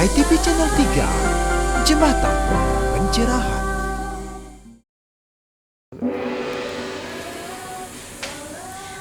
HiTV Channel 3, Jembatan Pencerahan.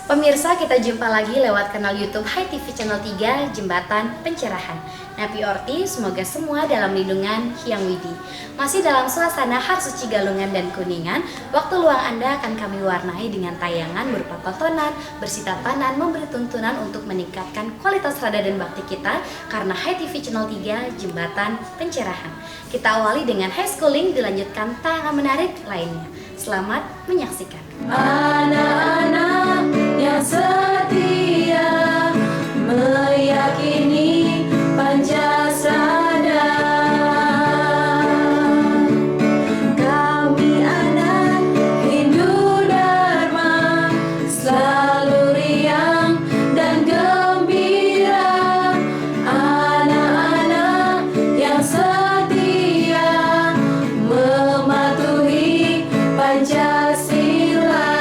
Pemirsa, kita jumpa lagi lewat kanal YouTube HiTV Channel 3, Jembatan Pencerahan. Napi Orti, semoga semua dalam lindungan Hyang Widi. Masih dalam suasana Har Suci Galungan dan Kuningan, waktu luang Anda akan kami warnai dengan tayangan berupa tontonan, bersih tatanan, memberi tuntunan untuk meningkatkan kualitas rada dan bakti kita karena HiTV Channel 3, Jembatan Pencerahan. Kita awali dengan high schooling, dilanjutkan tayangan menarik lainnya. Selamat menyaksikan. Anak-anak yang setia meyakini Pancasada, kami anak Hindu Dharma selalu riang dan gembira. Anak-anak yang setia mematuhi Pancasila.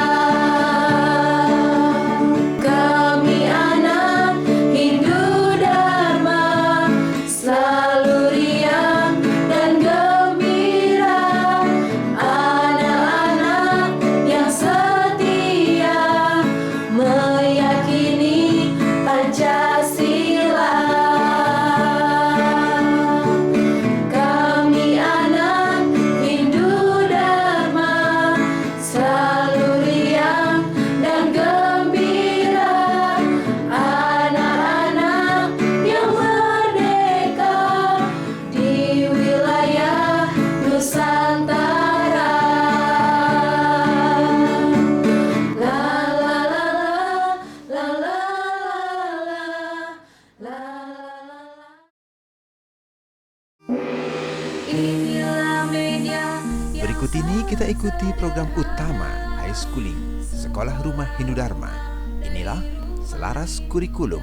Berikut ini kita ikuti program utama High Schooling Sekolah Rumah Hindu Dharma. Inilah Selaras Kurikulum.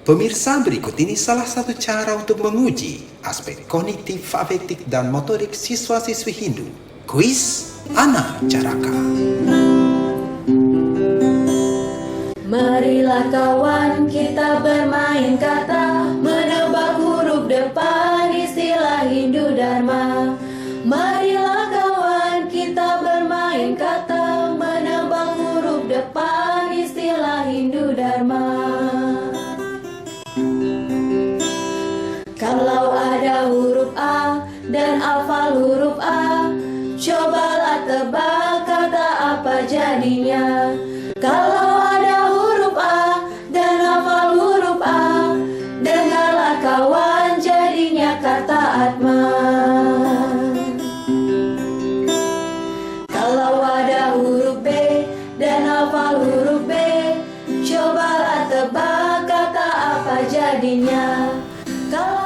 Pemirsa, berikut ini salah satu cara untuk menguji aspek kognitif, afektif, dan motorik siswa-siswi Hindu. Kuis Ana Caraka. Marilah kawan kita bermain kata, menebak huruf depan istilah Hindu Dharma. Marilah kawan kita bermain kata, menebak huruf depan istilah Hindu Dharma. Kalau ada huruf A dan hafal huruf A, cobalah tebak kata apa jadinya. Kalau ada huruf A dan hafal huruf A, dengarlah kawan jadinya kata Atma. Kalau ada huruf B dan hafal huruf B, cobalah tebak kata apa jadinya.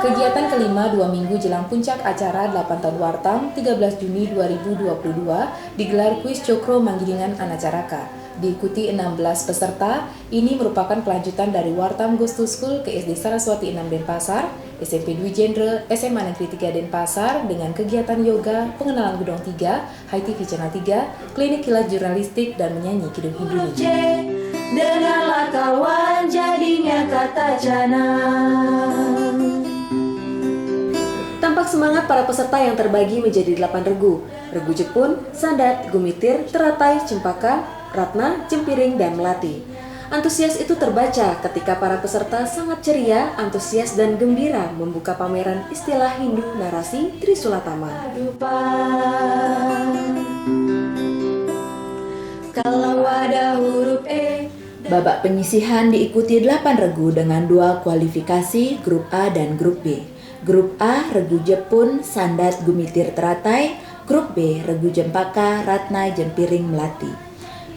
Kegiatan kelima 2 minggu jelang puncak acara 8 tahun Wartam 13 Juni 2022 digelar kuis Cokro Manggilingan Anacaraka. Diikuti 16 peserta, ini merupakan kelanjutan dari Wartam Goes to School ke SD Saraswati 6 Denpasar, SMP Dwi Jendra, SMA Negeri 3 Denpasar dengan kegiatan yoga, pengenalan Gedong 3, HiTV Channel 3, klinik kilat jurnalistik, dan menyanyi Kidung Hindu. Dengarlah kawan jadinya kata jana. Tampak semangat para peserta yang terbagi menjadi 8 regu. Regu Jepun, Sandat, Gumitir, Teratai, Cempaka, Ratna, Jempiring, dan Melati. Antusias itu terbaca ketika para peserta sangat ceria, antusias, dan gembira membuka pameran istilah Hindu narasi Trisulatama. Kalau ada huruf E. Babak penyisihan diikuti 8 regu dengan 2 kualifikasi grup A dan grup B. Grup A, Regu Jepun, Sandat, Gumitir, Teratai. Grup B, Regu Jempaka, Ratna, Jempiring, Melati.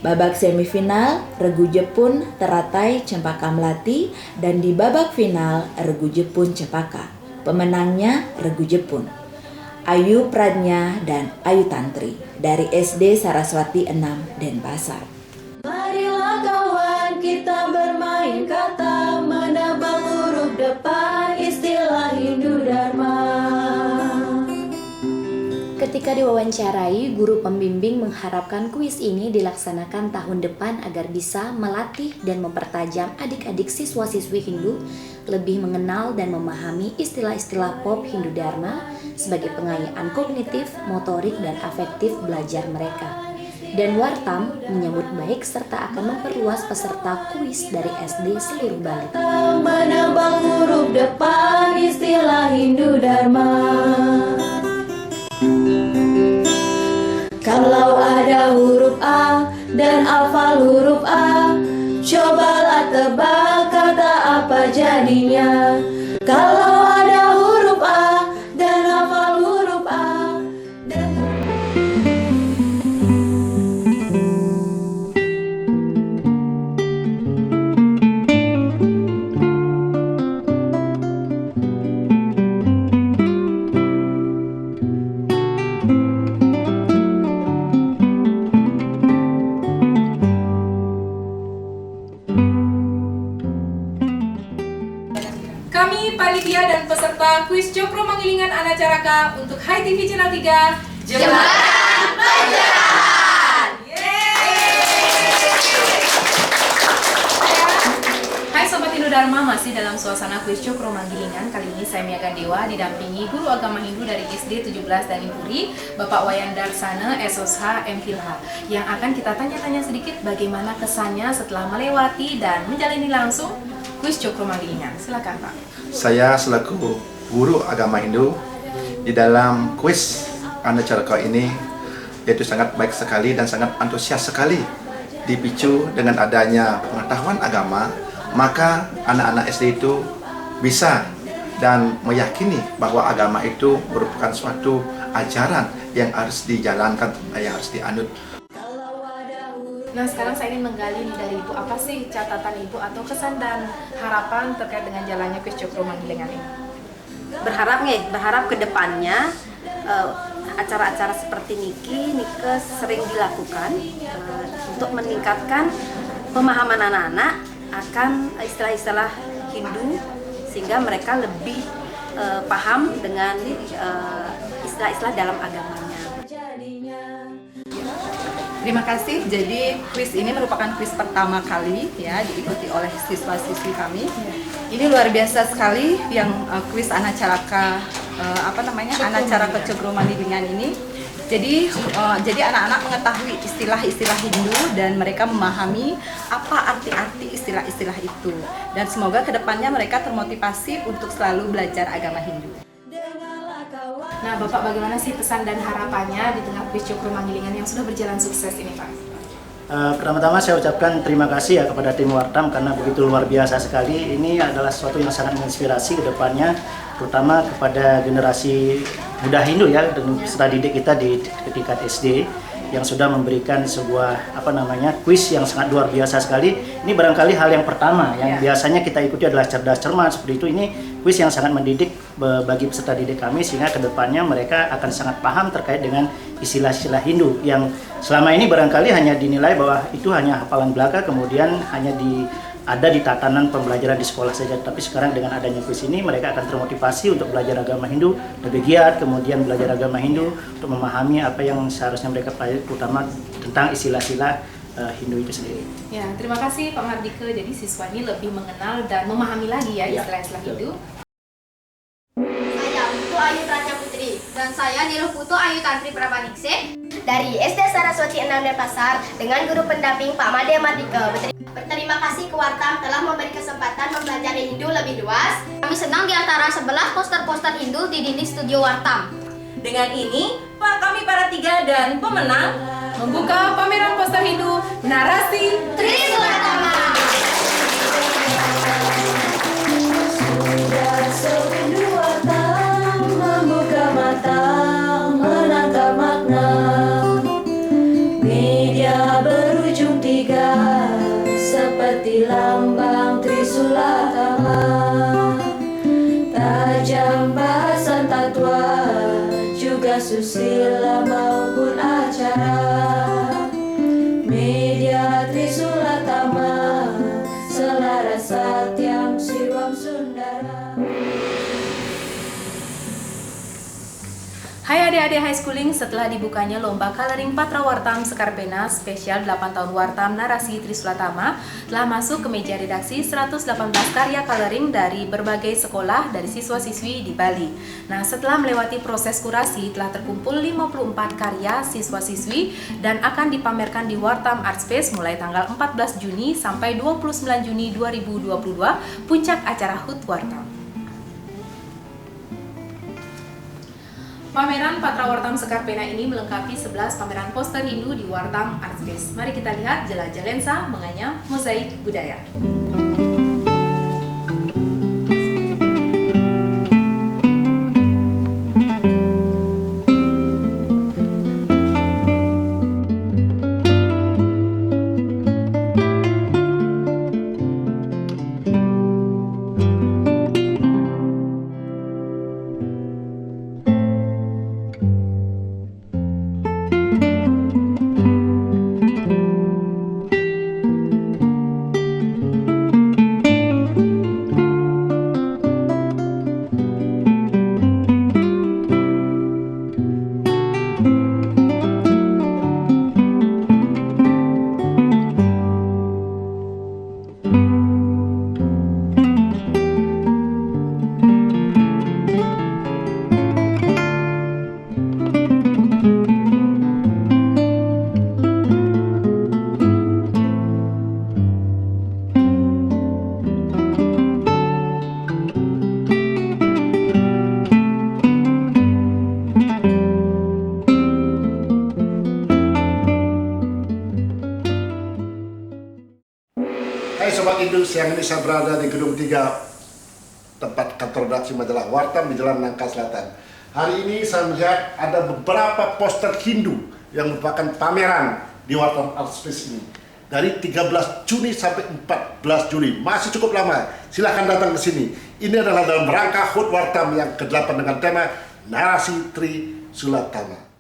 Babak semifinal, Regu Jepun, Teratai, Cempaka, Melati. Dan di babak final, Regu Jepun, Cempaka. Pemenangnya Regu Jepun. Ayu Pradnya dan Ayu Tantri dari SD Saraswati 6 Denpasar. Marilah kawan kita bermain kata, menebak huruf depan istilah Hindu Dharma. Ketika Ketika diwawancarai, guru pembimbing mengharapkan kuis ini dilaksanakan tahun depan agar bisa melatih dan mempertajam adik-adik siswa-siswi Hindu lebih mengenal dan memahami istilah-istilah pop Hindu Dharma sebagai pengayaan kognitif, motorik, dan afektif belajar mereka. Dan Wartam menyambut baik serta akan memperluas peserta kuis dari SD seluruh Bali. Menebak huruf depan istilah Hindu Dharma. Kalau ada huruf A dan hafal huruf A, cobalah tebak kata apa jadinya. Kalau ada huruf A dan hafal huruf A dan... Kami panitia dan peserta kuis Cokro Manggilingan Anacaraka untuk Hai TV Channel 3 Jembatan Pencerahan. Hai Sobat Hindu Dharma, masih dalam suasana kuis Cokro Manggilingan. Kali ini saya Mia Gandewa didampingi guru agama Hindu dari SD 17 Danipuri, Bapak Wayan Darsana SOSH M Philha, yang akan kita tanya-tanya sedikit bagaimana kesannya setelah melewati dan menjalani langsung kuis Cokro Manggilingan. Silakan Pak. Saya selaku guru agama Hindu di dalam kuis Anacaraka ini yaitu sangat baik sekali dan sangat antusias sekali, dipicu dengan adanya pengetahuan agama, maka anak-anak SD itu bisa dan meyakini bahwa agama itu merupakan suatu ajaran yang harus dijalankan, yang harus dianut. Nah, sekarang saya ingin menggali nih dari Ibu, apa sih catatan Ibu atau kesan dan harapan terkait dengan jalannya kuis Cokro Manggilingan ini? Berharap ke depannya acara-acara seperti Nike sering dilakukan untuk meningkatkan pemahaman anak-anak akan istilah-istilah Hindu sehingga mereka lebih paham dengan istilah-istilah dalam agamanya. Terima kasih. Jadi kuis ini merupakan kuis pertama kali ya diikuti oleh siswa-siswi kami. Ini luar biasa sekali yang kuis Anacaraka Anacaraka Cokro Manggilingan ini. Jadi anak-anak mengetahui istilah-istilah Hindu dan mereka memahami apa arti-arti istilah-istilah itu. Dan semoga kedepannya mereka termotivasi untuk selalu belajar agama Hindu. Nah, Bapak bagaimana sih pesan dan harapannya di tengah kuis Cokro Manggilingan yang sudah berjalan sukses ini, Pak? Pertama-tama saya ucapkan terima kasih ya kepada tim Wartam karena begitu luar biasa sekali. Ini adalah sesuatu yang sangat menginspirasi ke depannya, terutama kepada generasi muda Hindu ya, dan peserta didik kita di tingkat SD yang sudah memberikan sebuah kuis yang sangat luar biasa sekali. Ini barangkali hal yang pertama yang biasanya kita ikuti adalah cerdas cermat seperti itu. Ini kuis yang sangat mendidik bagi peserta didik kami sehingga kedepannya mereka akan sangat paham terkait dengan istilah-istilah Hindu yang selama ini barangkali hanya dinilai bahwa itu hanya hafalan belaka, kemudian hanya ada di tatanan pembelajaran di sekolah saja. Tapi sekarang dengan adanya kuis ini mereka akan termotivasi untuk belajar agama Hindu lebih giat, kemudian belajar agama Hindu untuk memahami apa yang seharusnya mereka pelajari, terutama tentang istilah-istilah Hindu itu sendiri. Ya, terima kasih Pak Mardike. Jadi siswa ini lebih mengenal dan memahami lagi ya istilah-istilah Hindu. Saya Putu Ayu Ratna Putri dan saya Niluh Putu Ayu Tantri Prapaningsih Dari SD Saraswati 6 Denpasar dengan guru pendamping Pak Made Mardike. Berterima kasih ke Wartam telah memberi kesempatan mempelajari Hindu lebih luas. Kami senang di antara 11 poster-poster Hindu di dinding studio Wartam. Dengan ini, kami para tiga dan pemenang Membuka pameran poster Hindu Narasi Trisulatama. Sewindu Wartam membuka mata, menangkap makna. Media berujung tiga seperti lambang Trisulatama. Tajam bahasan tatwa, juga susila maupun acara. Media Trisulatama, selaras satyam siwam sundara. Hai adik-adik high schooling, setelah dibukanya lomba coloring Patra Wartam Sekarpena spesial 8 tahun Wartam narasi Trisulatama, telah masuk ke meja redaksi 118 karya coloring dari berbagai sekolah dari siswa-siswi di Bali. Nah, setelah melewati proses kurasi, telah terkumpul 54 karya siswa-siswi dan akan dipamerkan di Wartam Art Space mulai tanggal 14 Juni sampai 29 Juni 2022, puncak acara HUT Wartam. Pameran Patra Wartam Sekarpena ini melengkapi 11 pameran poster Hindu di Wartam Art Space. Mari kita lihat jelajah lensa menganyam mozaik budaya. Hai Sobat Hindu, siang ini saya berada di Gedung 3 tempat kantor redaksi majalah Wartam di Jalan Nangka Selatan. Hari ini saya melihat ada beberapa poster Hindu yang merupakan pameran di Wartam Art Space ini. Dari 13 Juni sampai 14 Juli, masih cukup lama. Silahkan datang ke sini. Ini adalah dalam rangka HUT Wartam yang ke-8 dengan tema Narasi Trisulatama.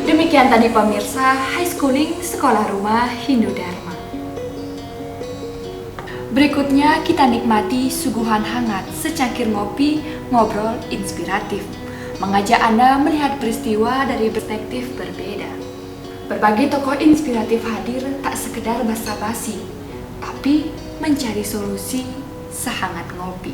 Demikian tadi pemirsa high schooling Sekolah Rumah Hindu Dharma. Berikutnya kita nikmati suguhan hangat secangkir ngopi ngobrol inspiratif, mengajak Anda melihat peristiwa dari perspektif berbeda. Berbagai tokoh inspiratif hadir tak sekedar basa-basi, tapi mencari solusi sehangat ngopi.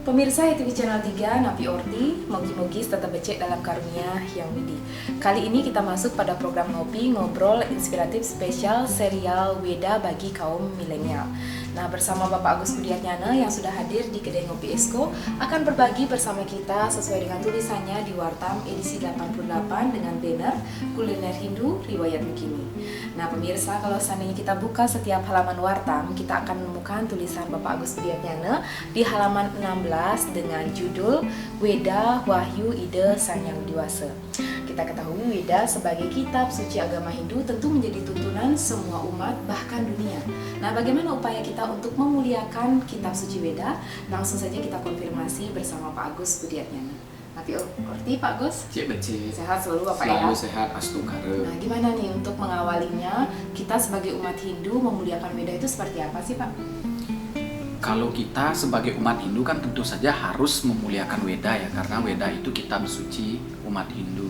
Pemirsa ITV Channel 3, Napi Orti, mogi-mogi tetap becek dalam karunia yang widi. Kali ini kita masuk pada program ngopi, ngobrol inspiratif spesial serial Weda bagi kaum milenial. Nah, bersama Bapak Agus Budiatnyana yang sudah hadir di Kedai Ngopi Esko akan berbagi bersama kita sesuai dengan tulisannya di Wartam edisi 88 dengan banner Kuliner Hindu Riwayat Begini. Nah, pemirsa, kalau seandainya kita buka setiap halaman Wartam, kita akan menemukan tulisan Bapak Agus Budiatnyana di halaman 16 dengan judul Weda Wahyu Ide Sang Yang Widiwasa. Kita ketahui Weda sebagai kitab suci agama Hindu tentu menjadi tuntunan semua umat bahkan dunia. Nah, bagaimana upaya kita untuk memuliakan kitab suci Weda? Langsung saja kita konfirmasi bersama Pak Agus Budiatnyana. Napi Orti, Pak Agus? Cik Beci. Sehat selalu Bapak ya? Selalu sehat, astukara. Nah, gimana nih untuk mengawalinya kita sebagai umat Hindu memuliakan Weda itu seperti apa sih, Pak? Kalau kita sebagai umat Hindu kan tentu saja harus memuliakan Weda ya, karena Weda itu kitab suci umat Hindu.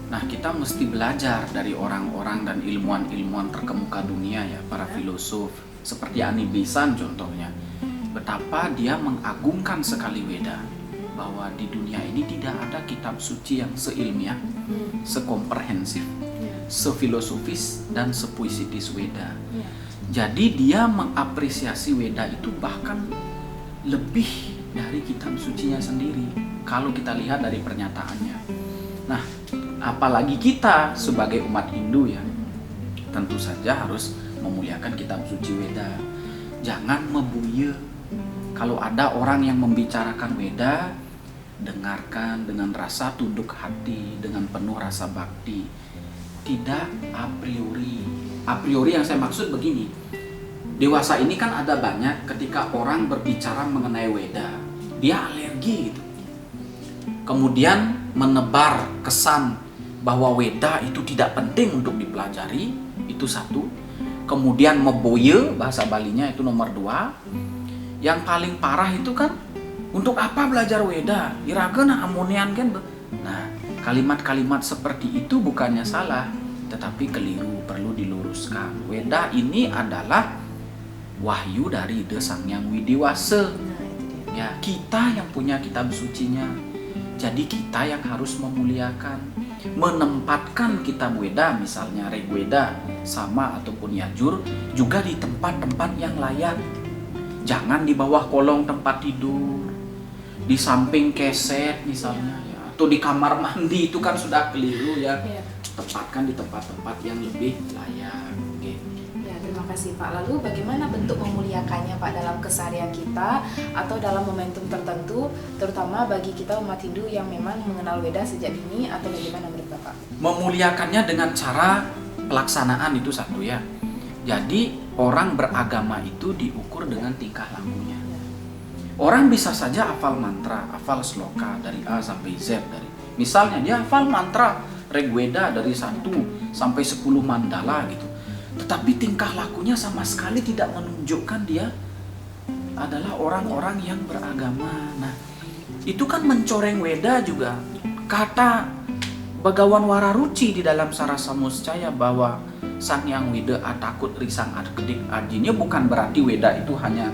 Nah, kita mesti belajar dari orang-orang dan ilmuwan-ilmuwan terkemuka dunia ya, para filosof seperti Ani Besant contohnya. Betapa dia mengagungkan sekali Weda, bahwa di dunia ini tidak ada kitab suci yang seilmiah, sekomprehensif, sefilosofis dan sepuisitis Weda. Jadi dia mengapresiasi Weda itu bahkan lebih dari kitab sucinya sendiri kalau kita lihat dari pernyataannya. Nah, apalagi kita sebagai umat Hindu ya, tentu saja harus memuliakan kitab suci Weda. Jangan membuye. Kalau ada orang yang membicarakan Weda, dengarkan dengan rasa tunduk hati, dengan penuh rasa bakti. Tidak a priori. A priori yang saya maksud begini, Dewasa ini kan ada banyak ketika orang berbicara mengenai Weda, dia alergi gitu. Kemudian menebar kesan bahwa Weda itu tidak penting untuk dipelajari, itu satu. Kemudian meboye, bahasa Balinya itu nomor 2. Yang paling parah itu kan, untuk apa belajar Weda? Irageun amonian kan. Nah, kalimat-kalimat seperti itu bukannya salah, tetapi keliru, perlu diluruskan. Weda ini adalah wahyu dari Sang Hyang Widiwasa. Ya, kita yang punya kitab sucinya. Jadi kita yang harus memuliakan, menempatkan kitab Weda, misalnya Rig Weda, Sama ataupun Yajur, juga di tempat-tempat yang layak. Jangan di bawah kolong tempat tidur, di samping keset misalnya, ya, atau di kamar mandi, itu kan sudah keliru ya. Tempatkan di tempat-tempat yang lebih layak. Terima kasih Pak. Lalu bagaimana bentuk memuliakannya Pak dalam keseharian kita atau dalam momentum tertentu, terutama bagi kita umat Hindu yang memang mengenal Weda sejak dini, atau bagaimana menurut Bapak? Memuliakannya dengan cara pelaksanaan itu satu ya. Jadi orang beragama itu diukur dengan tingkah lakunya. Orang bisa saja hafal mantra, hafal sloka dari A sampai Z, dari misalnya dia hafal mantra Rig Weda dari 1 sampai 10 mandala gitu. Tetapi tingkah lakunya sama sekali tidak menunjukkan dia adalah orang-orang yang beragama. Nah, itu kan mencoreng Weda juga. Kata Bagawan Wararuci di dalam Sarasamuscaya bahwa Sang Hyang Wida atakut risang adkedik ajinya, bukan berarti Weda itu hanya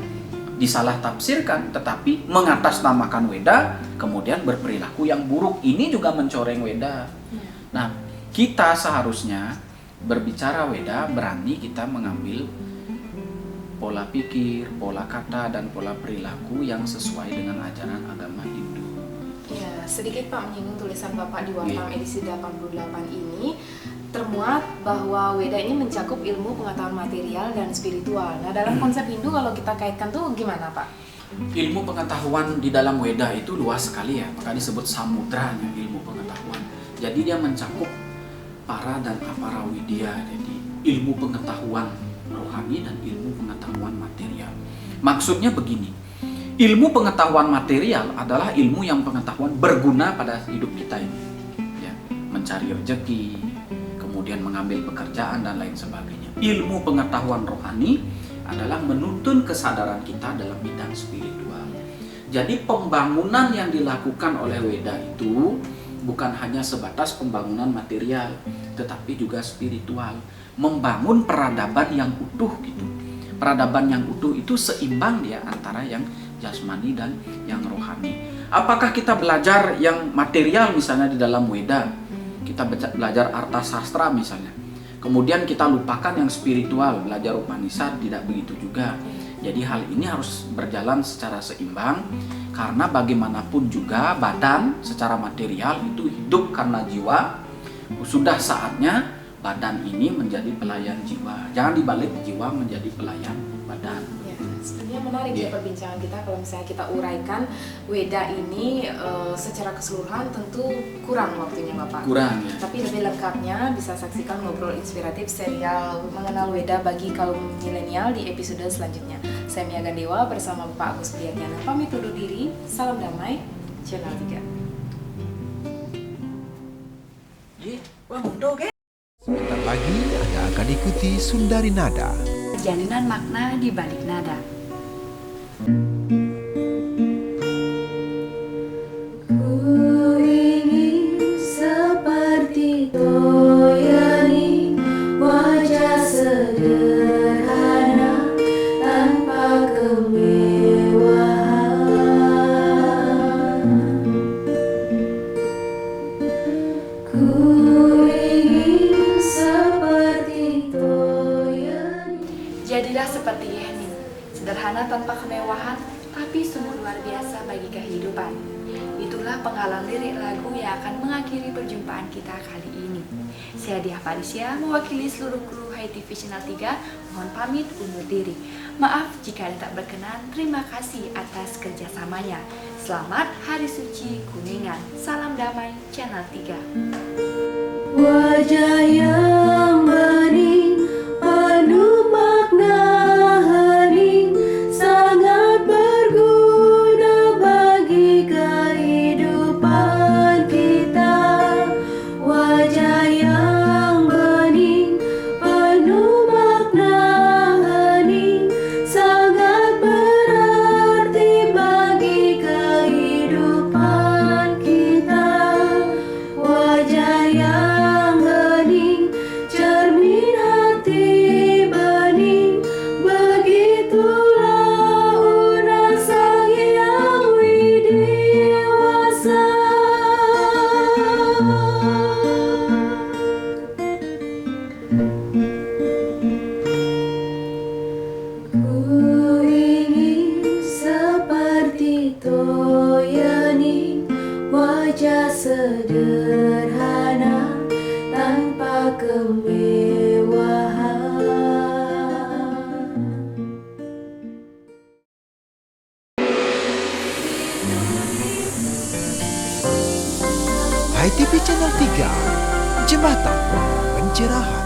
disalah tafsirkan, tetapi mengatasnamakan Weda kemudian berperilaku yang buruk. Ini juga mencoreng Weda. Nah, kita seharusnya berbicara Weda, berani kita mengambil pola pikir, pola kata, dan pola perilaku yang sesuai dengan ajaran agama Hindu. Ya, sedikit Pak menyinggung tulisan Bapak di Wartam edisi 88 ini, termuat bahwa Weda ini mencakup ilmu pengetahuan material dan spiritual. Nah, dalam konsep Hindu kalau kita kaitkan tuh gimana Pak? Ilmu pengetahuan di dalam Weda itu luas sekali ya, maka disebut samudranya ilmu pengetahuan. Jadi dia mencakup para dan apara widya, jadi ilmu pengetahuan rohani dan ilmu pengetahuan material. Maksudnya begini, ilmu pengetahuan material adalah ilmu yang pengetahuan berguna pada hidup kita ini, ya, mencari rezeki, kemudian mengambil pekerjaan dan lain sebagainya. Ilmu pengetahuan rohani adalah menuntun kesadaran kita dalam bidang spiritual. Jadi pembangunan yang dilakukan oleh Weda itu bukan hanya sebatas pembangunan material, tetapi juga spiritual, membangun peradaban yang utuh gitu. Peradaban yang utuh itu seimbang dia antara yang jasmani dan yang rohani. Apakah kita belajar yang material misalnya di dalam Weda, kita belajar arta sastra misalnya, kemudian kita lupakan yang spiritual, belajar Upanishad, tidak begitu juga. Jadi hal ini harus berjalan secara seimbang, karena bagaimanapun juga badan secara material itu hidup karena jiwa. Sudah saatnya badan ini menjadi pelayan jiwa. Jangan dibalik jiwa menjadi pelayan badan. Ya, sebenarnya menarik ya perbincangan kita kalau misalnya kita uraikan Weda ini secara keseluruhan tentu kurang waktunya Bapak. Kurang ya. Tapi lebih lengkapnya bisa saksikan ngobrol inspiratif serial mengenal Weda bagi kaum milenial di episode selanjutnya. Saya Mia Gandewa bersama Bapak Agus Priyatyana pamit undur diri. Salam damai, Channel 3. Sebentar lagi Anda akan ikuti Sundari Nada. Jalinan makna di balik nada. Ku ingin seperti Toyani, wajah sederhana tanpa kemewahan. Ku ingin seperti Toyani. Jadilah seperti Yeni, sederhana tanpa kemewahan, tapi sungguh luar biasa bagi kehidupan. Itulah penggalan lirik lagu yang akan mengakhiri perjumpaan kita kali ini. Saya Diah Parisya, mewakili seluruh kru HiTV Channel 3, mohon pamit undur diri. Maaf jika ada tak berkenan, terima kasih atas kerjasamanya. Selamat Hari Suci Kuningan. Salam damai Channel 3. Wajah yang bening penuh makna. jembatan pencerahan.